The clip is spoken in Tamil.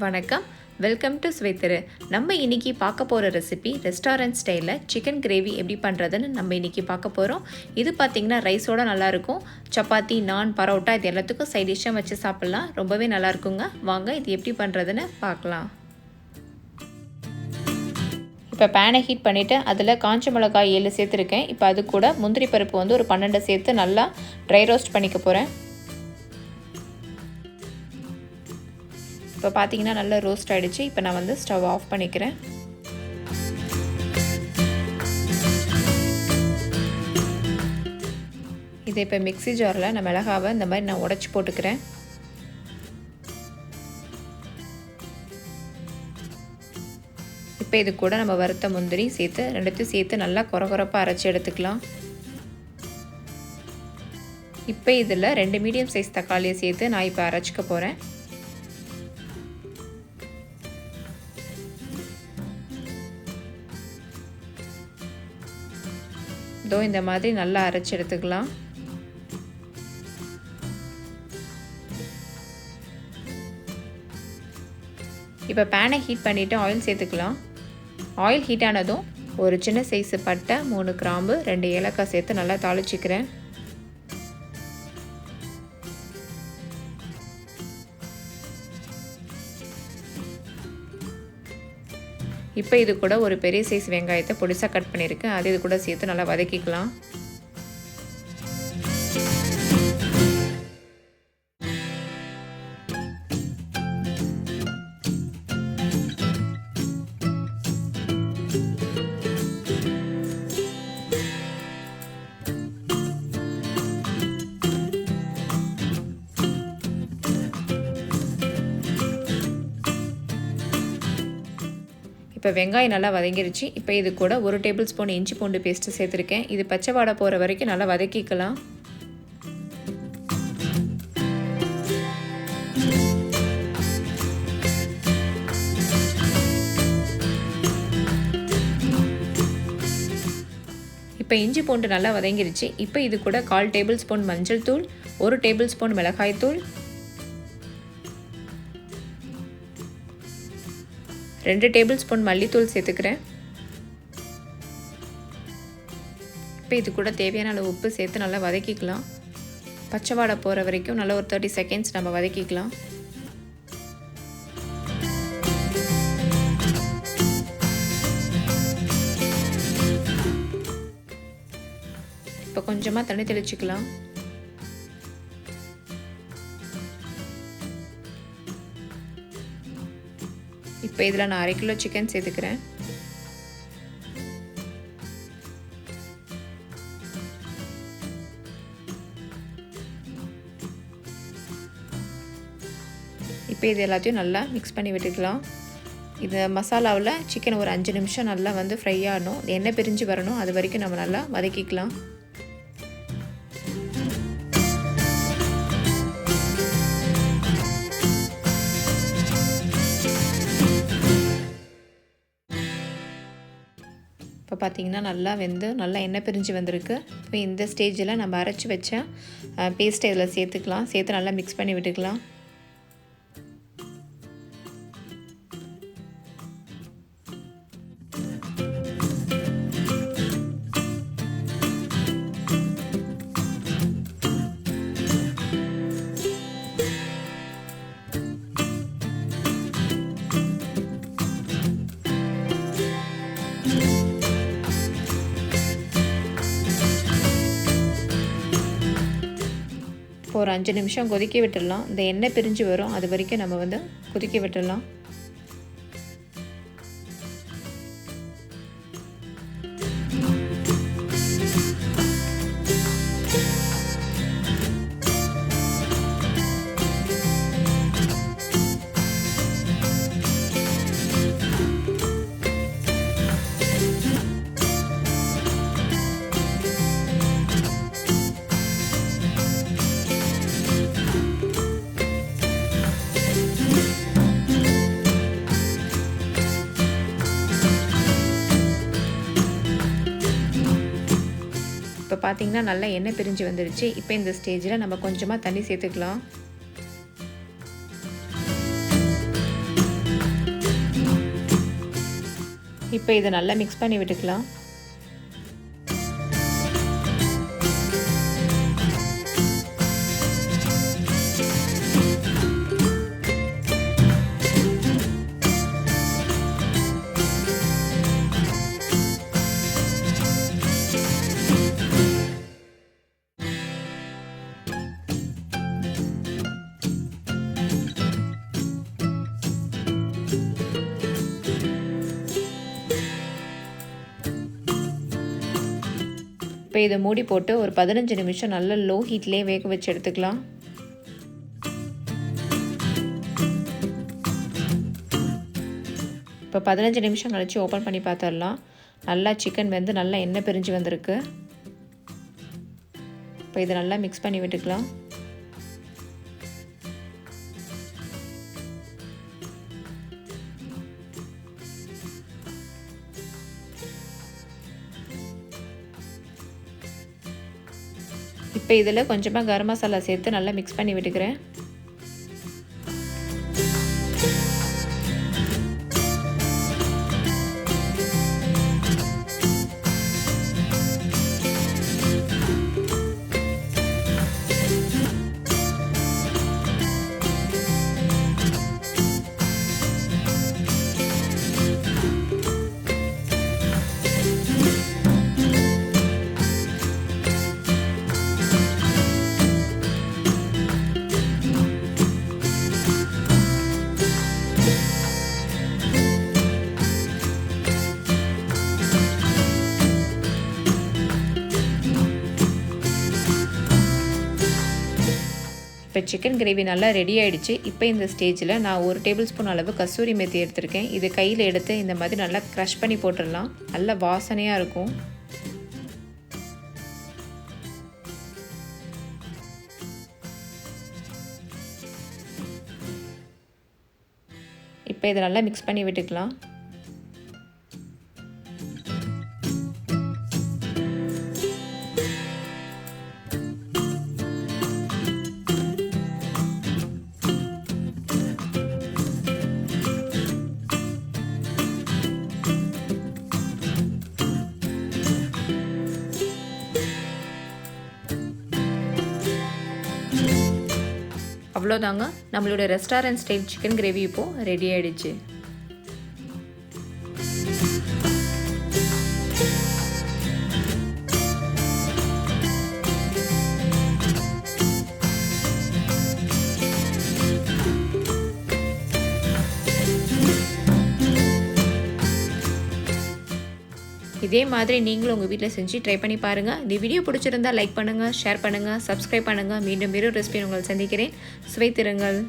வணக்கம், வெல்கம் டு ஸ்வைத்திரு. நம்ம இன்னைக்கு பார்க்க போகிற ரெசிபி ரெஸ்டாரண்ட் ஸ்டைலில் சிக்கன் கிரேவி எப்படி பண்ணுறதுன்னு நம்ம இன்னைக்கு பார்க்க போகிறோம். இது பார்த்திங்கன்னா ரைஸோடு நல்லாயிருக்கும். சப்பாத்தி, நான், பரோட்டா இது எல்லாத்துக்கும் சைட் டிஷ்ஷாக வச்சு சாப்பிட்லாம். ரொம்பவே நல்லாயிருக்குங்க. வாங்க இது எப்படி பண்ணுறதுன்னு பார்க்கலாம். இப்போ பேனை ஹீட் பண்ணிவிட்டு அதில் காஞ்ச மிளகாய் 7 சேர்த்துருக்கேன். இப்போ அது கூட முந்திரி பருப்பு வந்து ஒரு 12 சேர்த்து நல்லா ட்ரை ரோஸ்ட் பண்ணிக்க போகிறேன். இப்போ பார்த்தீங்கன்னா நல்லா ரோஸ்ட் ஆகிடுச்சு. இப்போ நான் வந்து ஸ்டவ் ஆஃப் பண்ணிக்கிறேன். இதை இப்போ மிக்ஸி ஜாரில் நான் மிளகாவை இந்த மாதிரி நான் உடச்சி போட்டுக்கிறேன். இப்போ இது கூட நம்ம வறுத்த முந்திரி சேர்த்து ரெண்டுத்தையும் சேர்த்து நல்லா கொரகொரப்பாக அரைச்சி எடுத்துக்கலாம். இப்போ இதில் 2 மீடியம் சைஸ் தக்காளியை சேர்த்து நான் இப்போ அரைச்சிக்க போகிறேன். இந்த மாதிரி நல்லா அரைச்சி எடுத்துக்கலாம். இப்போ பேனை ஹீட் பண்ணிவிட்டு ஆயில் சேர்த்துக்கலாம். ஆயில் ஹீட் ஆனதும் ஒரு சின்ன சைஸு பட்டை, 3 கிராம்பு, 2 ஏலக்காய் சேர்த்து நல்லா தாளிச்சிக்கிறேன். இப்போ இது கூட ஒரு பெரிய சைஸ் வெங்காயத்தை பொடிசாக கட் பண்ணியிருக்கேன். அது இது கூட சேர்த்து நல்லா வதக்கிக்கலாம். இப்போ வெங்காயம் நல்லா வதங்கிருச்சு. இப்போ இது கூட 1 டேபிள் ஸ்பூன் இஞ்சி பூண்டு பேஸ்ட்டு சேர்த்துருக்கேன். இது பச்சை வாடை போகிற வரைக்கும் நல்லா வதக்கிக்கலாம். இப்போ இஞ்சி பூண்டு நல்லா வதங்கிருச்சு. இப்போ இது கூட 1/4 டேபிள் ஸ்பூன் மஞ்சள் தூள், 1 டேபிள் ஸ்பூன் மிளகாய் தூள், 2 டேபிள் ஸ்பூன் மல்லித்தூள் சேர்த்துக்கிறேன். இப்போ இது கூட தேவையான அளவு உப்பு சேர்த்து நல்லா வதக்கிக்கலாம். பச்சை வாடை போகிற வரைக்கும் நல்லா ஒரு 30 செகண்ட்ஸ் நம்ம வதக்கிக்கலாம். இப்போ கொஞ்சமாக தண்ணி தெளிச்சுக்கலாம். இப்போ இதில் நான் 1/2 கிலோ சிக்கன் சேர்த்துக்கிறேன். இப்போ இது எல்லாத்தையும் நல்லா மிக்ஸ் பண்ணி விட்டுக்கலாம். இது மசாலாவில் சிக்கன் ஒரு 5 நிமிஷம் நல்லா வந்து ஃப்ரை ஆகணும். எண்ணெய் பிரிஞ்சு வரணும். அது வரைக்கும் நம்ம நல்லா வதக்கிக்கலாம். இப்போ பார்த்திங்கன்னா நல்லா வெந்து நல்லா எண்ணெய் பிரிஞ்சு வந்திருக்கு. இப்போ இந்த ஸ்டேஜில் நம்ம அரைச்சி வச்ச பேஸ்ட்டை இதில் சேர்த்துக்கலாம். சேர்த்து நல்லா மிக்ஸ் பண்ணி விட்டுக்கலாம். ஒரு 5 நிமிஷம் கொதிக்க விட்டுடலாம். இந்த எண்ணெய் பிரிஞ்சு வரும். அது வரைக்கும் நம்ம வந்து கொதிக்க விட்டுடலாம். இப்போ பார்த்தீங்கன்னா நல்லா எண்ணெய் பிரிஞ்சு வந்துடுச்சு. இப்போ இந்த ஸ்டேஜில் நம்ம கொஞ்சமாக தண்ணி சேர்த்துக்கலாம். இப்போ இதை நல்லா மிக்ஸ் பண்ணி விட்டுக்கலாம். இப்போ இதை மூடி போட்டு ஒரு 15 நிமிஷம் நல்ல லோ ஹீட்லேயே வேக வச்சு எடுத்துக்கலாம். இப்போ 15 நிமிஷம் கழித்து ஓப்பன் பண்ணி பார்த்துடலாம். நல்லா சிக்கன் வெந்து நல்லா எண்ணெய் பிரிஞ்சு வந்திருக்கு. இப்போ இதை நல்லா மிக்ஸ் பண்ணி விட்டுக்கலாம். இப்போ இதில் கொஞ்சமாக கரம் மசாலா சேர்த்து நல்லா மிக்ஸ் பண்ணி விட்டுக்கிறேன். இப்போ சிக்கன் கிரேவி நல்லா ரெடி ஆகிடுச்சு. இப்போ இந்த ஸ்டேஜில் நான் 1 டேபிள் ஸ்பூன் அளவு கஸ்தூரி மெத்தி எடுத்திருக்கேன். இது கையில் எடுத்து இந்த மாதிரி நல்லா க்ரஷ் பண்ணி போட்டுடலாம். நல்ல வாசனையாக இருக்கும். இப்போ இதை நல்லா மிக்ஸ் பண்ணி விட்டுக்கலாம். அவ்வளோதாங்க, நம்மளோட ரெஸ்டாரண்ட் ஸ்டைல் சிக்கன் கிரேவி இப்போது ரெடி ஆகிடுச்சு. இதே மாதிரி நீங்களும் உங்கள் வீட்டில் செஞ்சு ட்ரை பண்ணி பாருங்கள். இந்த வீடியோ பிடிச்சிருந்தால் லைக் பண்ணுங்கள், ஷேர் பண்ணுங்கள், சப்ஸ்கிரைப் பண்ணுங்கள். மீண்டும் வேறு ரெசிபி உங்களை சந்திக்கிறேன். சுவைத்திருங்கள்.